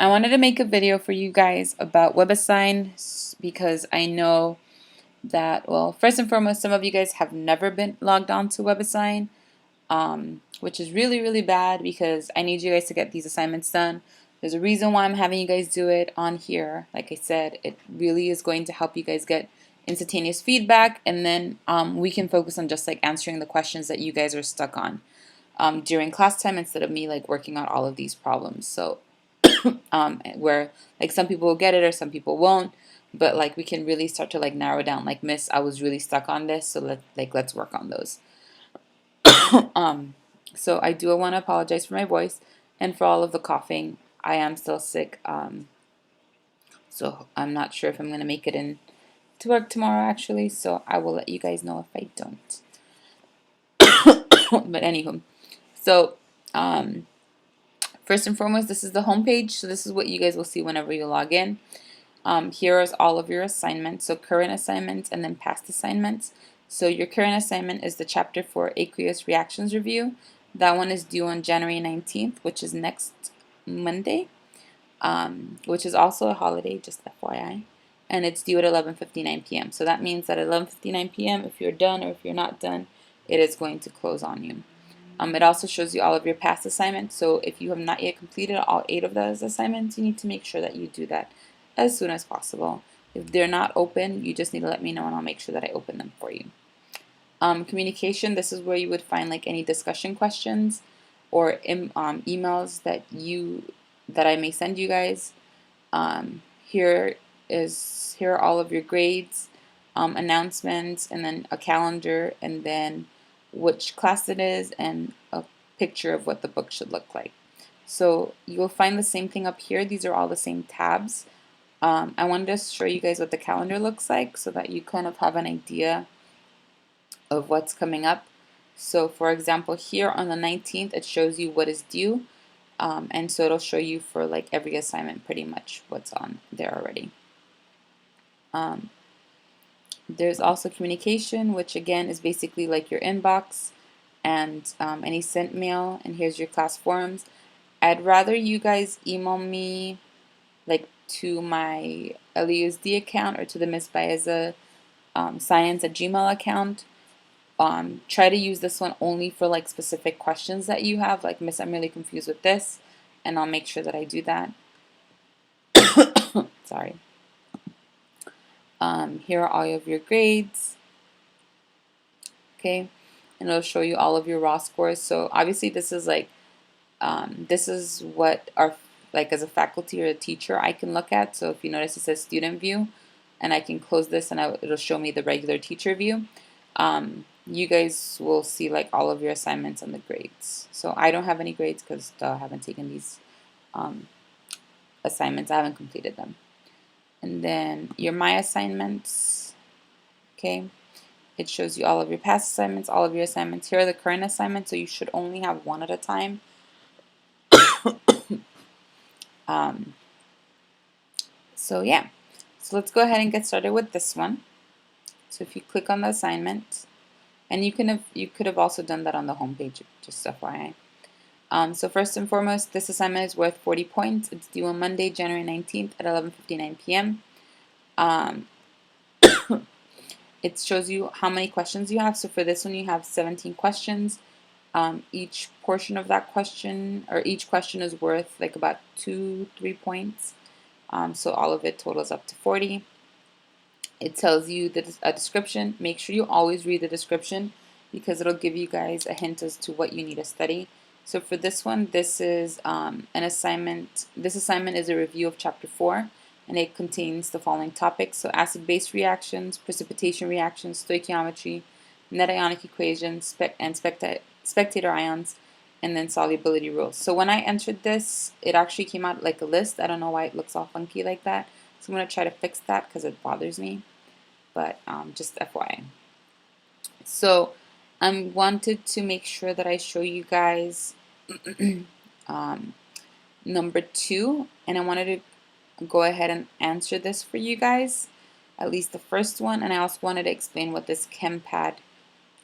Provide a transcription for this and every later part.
I wanted to make a video for you guys about Webassign because I know that, well, first and foremost, some of you guys have never been logged on to Webassign, which is really, really bad because I need you guys to get these assignments done. There's a reason why I'm having you guys do it on here. Like I said, it really is going to help you guys get instantaneous feedback, and then we can focus on just like answering the questions that you guys are stuck on during class time instead of me like working out all of these problems. So where like some people will get it or some people won't, but like we can really start to like narrow down like, miss, I was really stuck on this, so let's work on those. So I do want to apologize for my voice and for all of the coughing. I am still sick, so I'm not sure if I'm gonna make it in to work tomorrow actually, so I will let you guys know if I don't. But anywho, so first and foremost, this is the home page. So this is what you guys will see whenever you log in. Here is all of your assignments, so current assignments and then past assignments. So your current assignment is the chapter 4 aqueous reactions review. That one is due on January 19th, which is next Monday, which is also a holiday, just FYI. And it's due at 11:59 p.m. So that means that at 11:59 p.m., if you're done or if you're not done, it is going to close on you. It also shows you all of your past assignments. So if you have not yet completed all 8 of those assignments, you need to make sure that you do that as soon as possible. If they're not open, you just need to let me know and I'll make sure that I open them for you. Communication, this is where you would find like any discussion questions or emails that I may send you guys. Here are all of your grades, announcements, and then a calendar, and then which class it is, and a picture of what the book should look like. So you'll find the same thing up here. These are all the same tabs. I wanted to show you guys what the calendar looks like so that you kind of have an idea of what's coming up. So for example, here on the 19th, it shows you what is due. And so it'll show you for like every assignment pretty much what's on there already. There's also communication, which again is basically like your inbox and any sent mail, and here's your class forums. I'd rather you guys email me like to my LUSD account or to the Miss Baeza science@gmail account. Try to use this one only for like specific questions that you have, like, Miss, I'm really confused with this, and I'll make sure that I do that. Sorry. Here are all of your grades. Okay, and it'll show you all of your raw scores. So obviously this is like this is what our, like, as a faculty or a teacher, I can look at. So if you notice, it says student view, and I can close this and it'll show me the regular teacher view. You guys will see like all of your assignments and the grades. So I don't have any grades because I haven't taken these assignments. I haven't completed them. And then your My Assignments. Okay, it shows you all of your past assignments, all of your assignments. Here are the current assignments, so you should only have one at a time. So yeah, so let's go ahead and get started with this one. So if you click on the assignment, and you could have also done that on the home page, just FYI. So first and foremost, this assignment is worth 40 points. It's due on Monday, January 19th at 11:59 p.m. It shows you how many questions you have. So for this one, you have 17 questions. Each portion of that question, or each question, is worth like about 2-3 points. So all of it totals up to 40. It tells you a description. Make sure you always read the description because it'll give you guys a hint as to what you need to study. So for this one, this is an assignment. This assignment is a review of chapter 4, and it contains the following topics. So acid-base reactions, precipitation reactions, stoichiometry, net ionic equations, and spectator ions, and then solubility rules. So when I entered this, it actually came out like a list. I don't know why it looks all funky like that. So I'm going to try to fix that because it bothers me. But just FYI. So I wanted to make sure that I show you guys number 2, and I wanted to go ahead and answer this for you guys, at least the first one, and I also wanted to explain what this ChemPad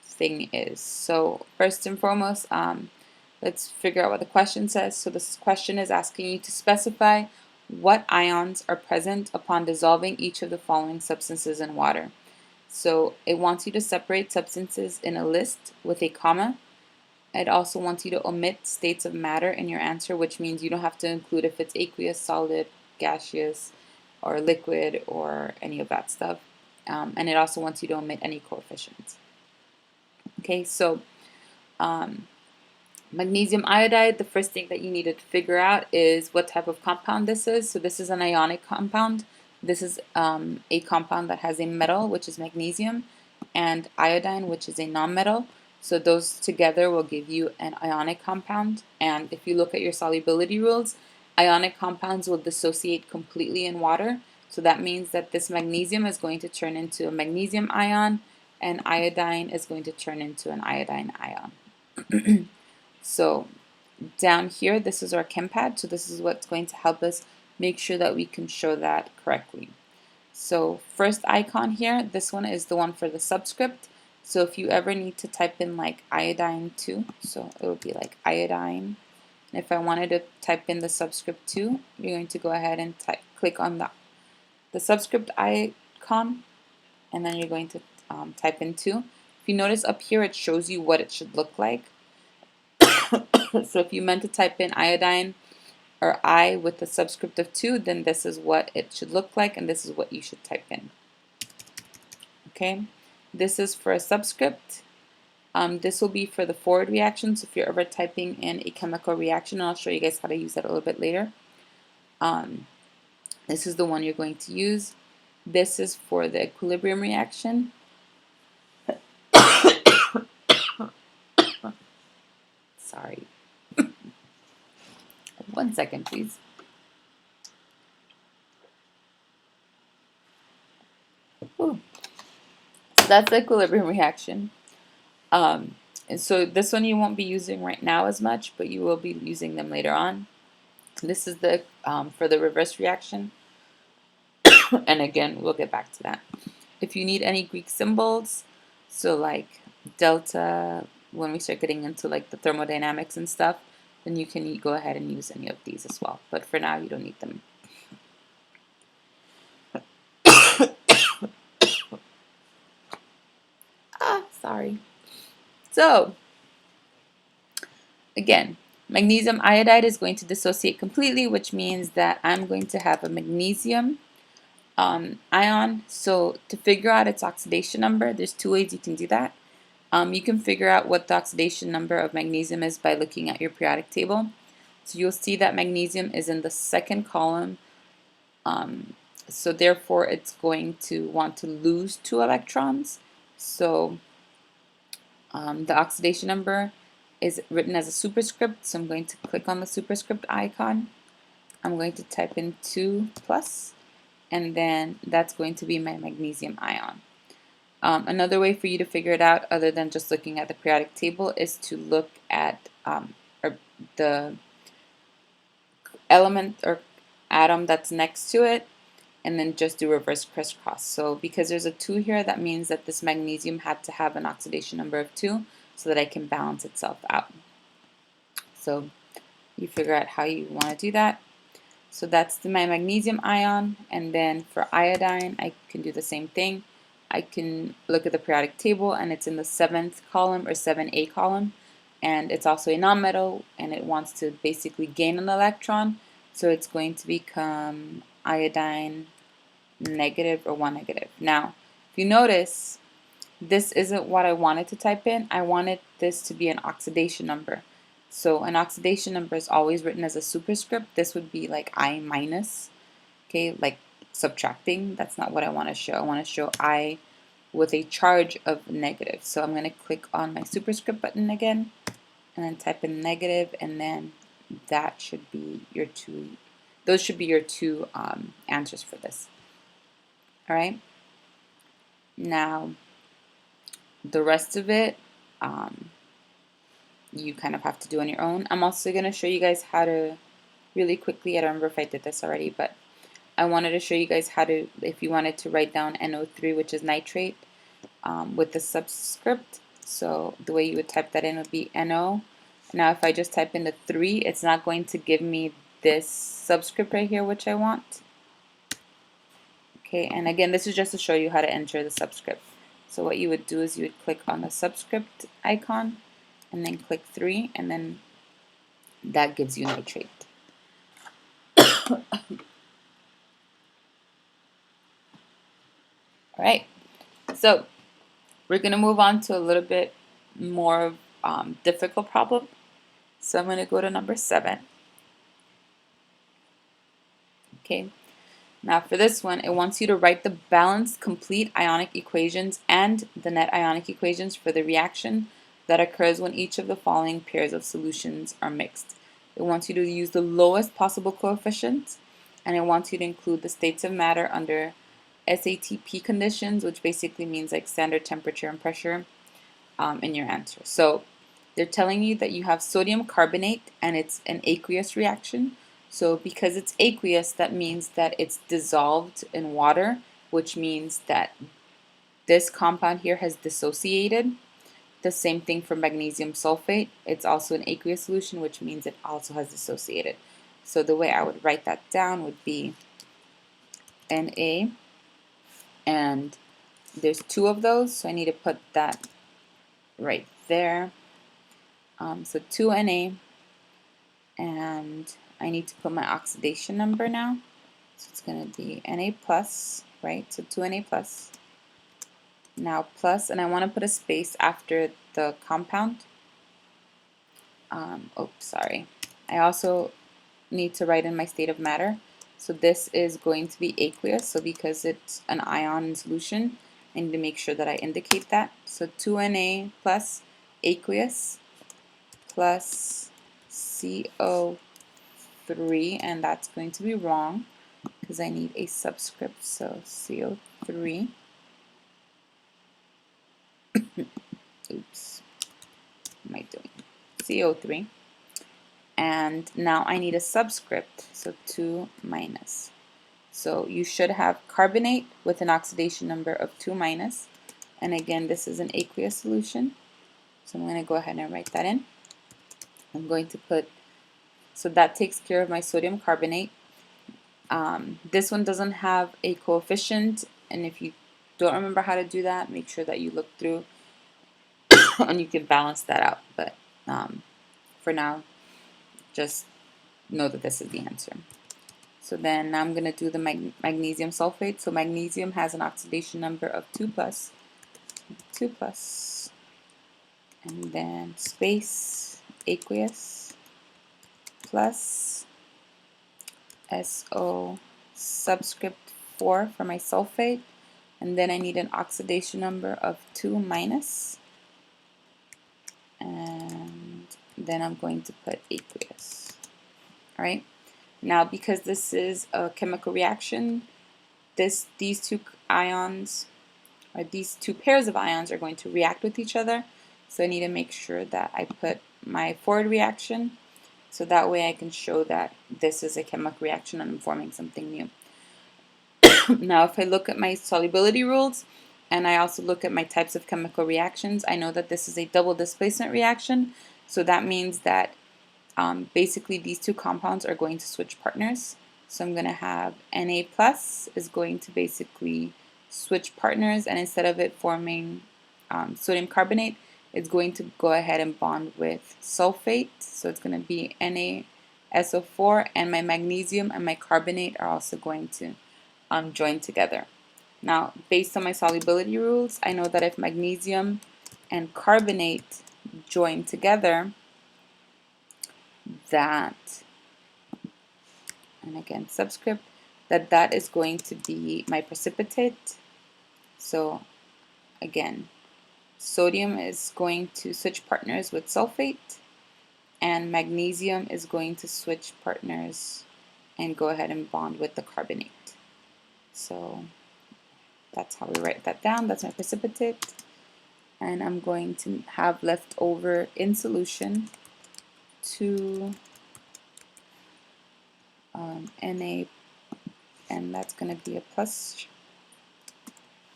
thing is. So first and foremost, let's figure out what the question says. So this question is asking you to specify what ions are present upon dissolving each of the following substances in water. So it wants you to separate substances in a list with a comma. It also wants you to omit states of matter in your answer, which means you don't have to include if it's aqueous, solid, gaseous, or liquid, or any of that stuff. And it also wants you to omit any coefficients. Okay, so magnesium iodide, the first thing that you need to figure out is what type of compound this is. So this is an ionic compound. This is a compound that has a metal, which is magnesium, and iodine, which is a nonmetal. So those together will give you an ionic compound. And if you look at your solubility rules, ionic compounds will dissociate completely in water. So that means that this magnesium is going to turn into a magnesium ion, and iodine is going to turn into an iodine ion. So down here, this is our ChemPad. So this is what's going to help us make sure that we can show that correctly. So first icon here, this one is the one for the subscript. So if you ever need to type in like iodine 2, so it would be like iodine. And if I wanted to type in the subscript 2, you're going to go ahead and click on the subscript icon, and then you're going to type in 2. If you notice up here, it shows you what it should look like. So if you meant to type in iodine or I with the subscript of 2, then this is what it should look like, and this is what you should type in. Okay, this is for a subscript. This will be for the forward reaction, so if you're ever typing in a chemical reaction, and I'll show you guys how to use that a little bit later. This is the one you're going to use. This is for the equilibrium reaction. Sorry. 1 second, please. Ooh. So that's the equilibrium reaction. And so this one you won't be using right now as much, but you will be using them later on. This is the for the reverse reaction. And again, we'll get back to that. If you need any Greek symbols, so like delta, when we start getting into like the thermodynamics and stuff, then you can go ahead and use any of these as well. But for now, you don't need them. Sorry. So, again, magnesium iodide is going to dissociate completely, which means that I'm going to have a magnesium ion. So to figure out its oxidation number, there's 2 ways you can do that. You can figure out what the oxidation number of magnesium is by looking at your periodic table. So you'll see that magnesium is in the second column. So therefore, it's going to want to lose 2 electrons. So the oxidation number is written as a superscript. So I'm going to click on the superscript icon. I'm going to type in 2 plus, and then that's going to be my magnesium ion. Another way for you to figure it out, other than just looking at the periodic table, is to look at the element or atom that's next to it, and then just do reverse crisscross. So because there's a 2 here, that means that this magnesium had to have an oxidation number of 2 so that it can balance itself out. So you figure out how you want to do that. So that's my magnesium ion, and then for iodine, I can do the same thing. I can look at the periodic table, and it's in the 7th column or 7A column, and it's also a nonmetal, and it wants to basically gain an electron, so it's going to become iodine negative or 1 negative. Now, if you notice, this isn't what I wanted to type in. I wanted this to be an oxidation number. So an oxidation number is always written as a superscript. This would be like I minus, okay, like subtracting. That's not what I want to show. I want to show I with a charge of negative. So I'm going to click on my superscript button again, and then type in negative, and then that should be your 2. Those should be your 2 answers for this. All right. Now, the rest of it, you kind of have to do on your own. I'm also going to show you guys how to, really quickly, I don't remember if I did this already, but I wanted to show you guys how to, if you wanted to write down NO3, which is nitrate, with the subscript. So the way you would type that in would be NO. Now if I just type in the 3, it's not going to give me this subscript right here, which I want. Okay, and again, this is just to show you how to enter the subscript. So what you would do is you would click on the subscript icon and then click 3, and then that gives you nitrate. All right, so we're going to move on to a little bit more difficult problem. So I'm going to go to number 7. Okay, now for this one, it wants you to write the balanced complete ionic equations and the net ionic equations for the reaction that occurs when each of the following pairs of solutions are mixed. It wants you to use the lowest possible coefficient, and it wants you to include the states of matter under SATP conditions, which basically means like standard temperature and pressure, in your answer. So they're telling you that you have sodium carbonate and it's an aqueous reaction. So because it's aqueous, that means that it's dissolved in water, which means that this compound here has dissociated. The same thing for magnesium sulfate. It's also an aqueous solution, which means it also has dissociated. So the way I would write that down would be Na, and there's 2 of those, so I need to put that right there. So 2Na, and I need to put my oxidation number now. So it's going to be Na plus, right? So 2Na plus. Now plus, and I want to put a space after the compound. Oops, sorry. I also need to write in my state of matter. So this is going to be aqueous. So because it's an ion in solution, I need to make sure that I indicate that. So 2Na plus aqueous plus CO3, and that's going to be wrong because I need a subscript, so CO3. Oops, what am I doing? CO3. And now I need a subscript, so 2 minus. So you should have carbonate with an oxidation number of 2 minus. And again, this is an aqueous solution. So I'm going to go ahead and write that in. I'm going to put, so that takes care of my sodium carbonate. This one doesn't have a coefficient, and if you don't remember how to do that, make sure that you look through and you can balance that out. But for now, just know that this is the answer. So then I'm going to do the magnesium sulfate. So magnesium has an oxidation number of 2 plus, and then space aqueous plus SO subscript 4 for my sulfate, and then I need an oxidation number of 2 minus, and then I'm going to put aqueous. All right. Now, because this is a chemical reaction, these 2 ions, or these 2 pairs of ions, are going to react with each other. So I need to make sure that I put my forward reaction, so that way I can show that this is a chemical reaction and I'm forming something new. Now, if I look at my solubility rules, and I also look at my types of chemical reactions, I know that this is a double displacement reaction. So that means that basically these 2 compounds are going to switch partners. So I'm going to have Na plus is going to basically switch partners, and instead of it forming sodium carbonate, it's going to go ahead and bond with sulfate. So it's going to be NaSO4, and my magnesium and my carbonate are also going to join together. Now, based on my solubility rules, I know that if magnesium and carbonate join together, that, and again subscript, that is going to be my precipitate. So again, sodium is going to switch partners with sulfate, and magnesium is going to switch partners and go ahead and bond with the carbonate. So that's how we write that down. That's my precipitate. And I'm going to have left over in solution 2 Na, and that's going to be a plus,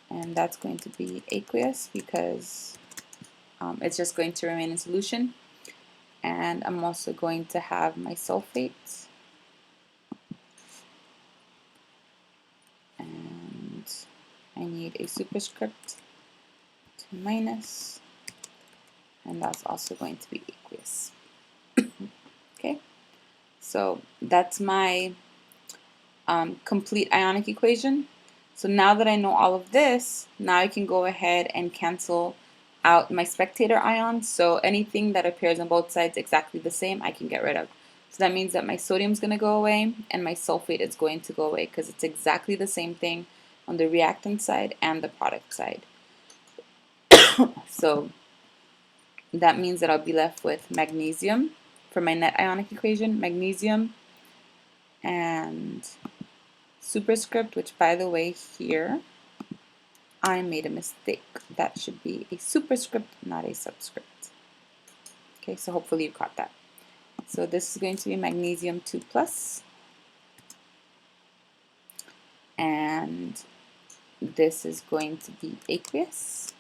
and that's going to be aqueous because it's just going to remain in solution. And I'm also going to have my sulfates, need a superscript to minus, and that's also going to be aqueous. Okay, so that's my complete ionic equation. So now that I know all of this, now I can go ahead and cancel out my spectator ions. So anything that appears on both sides exactly the same, I can get rid of. So that means that my sodium is going to go away and my sulfate is going to go away because it's exactly the same thing on the reactant side and the product side. So that means that I'll be left with magnesium for my net ionic equation, magnesium and superscript, which by the way here I made a mistake. That should be a superscript, not a subscript. Okay, so hopefully you caught that. So this is going to be magnesium 2 plus, and this is going to be aqueous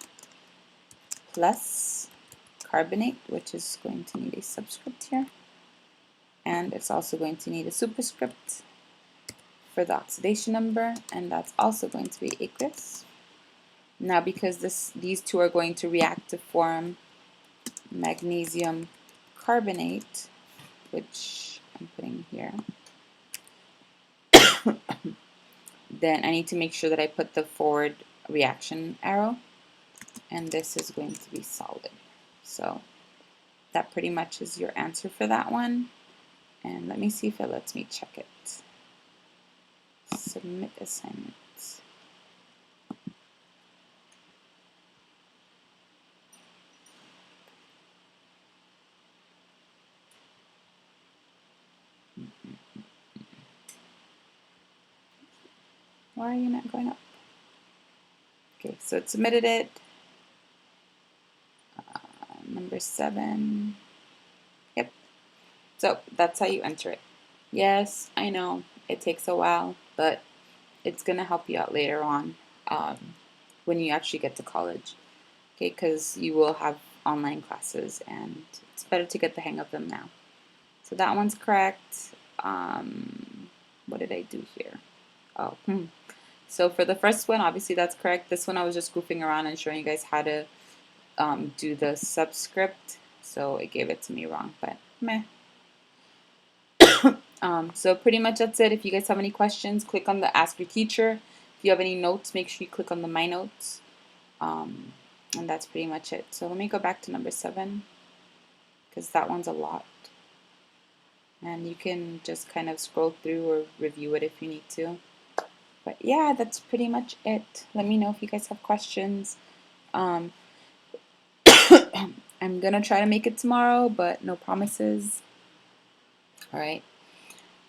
plus carbonate, which is going to need a subscript here, and it's also going to need a superscript for the oxidation number, and that's also going to be aqueous. Now because these two are going to react to form magnesium carbonate, which I'm putting here, then I need to make sure that I put the forward reaction arrow, and this is going to be solid. So that pretty much is your answer for that one. And let me see if it lets me check it. Submit assignment. Why are you not going up? Okay, so it submitted it. Number 7. Yep. So that's how you enter it. Yes, I know it takes a while, but it's going to help you out later on when you actually get to college. Okay, because you will have online classes and it's better to get the hang of them now. So that one's correct. What did I do here? Oh, So for the first one, obviously that's correct. This one I was just goofing around and showing you guys how to do the subscript. So it gave it to me wrong, but meh. So pretty much that's it. If you guys have any questions, click on the Ask Your Teacher. If you have any notes, make sure you click on the My Notes. And that's pretty much it. So let me go back to number 7 because that one's a lot. And you can just kind of scroll through or review it if you need to. But yeah, that's pretty much it. Let me know if you guys have questions. I'm going to try to make it tomorrow, but no promises. All right.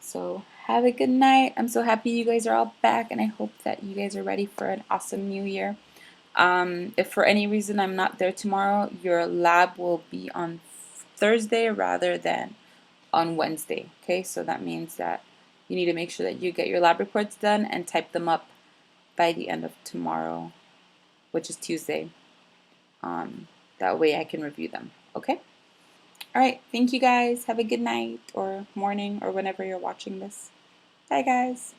So have a good night. I'm so happy you guys are all back, and I hope that you guys are ready for an awesome new year. If for any reason I'm not there tomorrow, your lab will be on Thursday rather than on Wednesday. Okay, so that means that you need to make sure that you get your lab reports done and type them up by the end of tomorrow, which is Tuesday. That way I can review them. Okay? All right. Thank you guys. Have a good night or morning or whenever you're watching this. Bye, guys.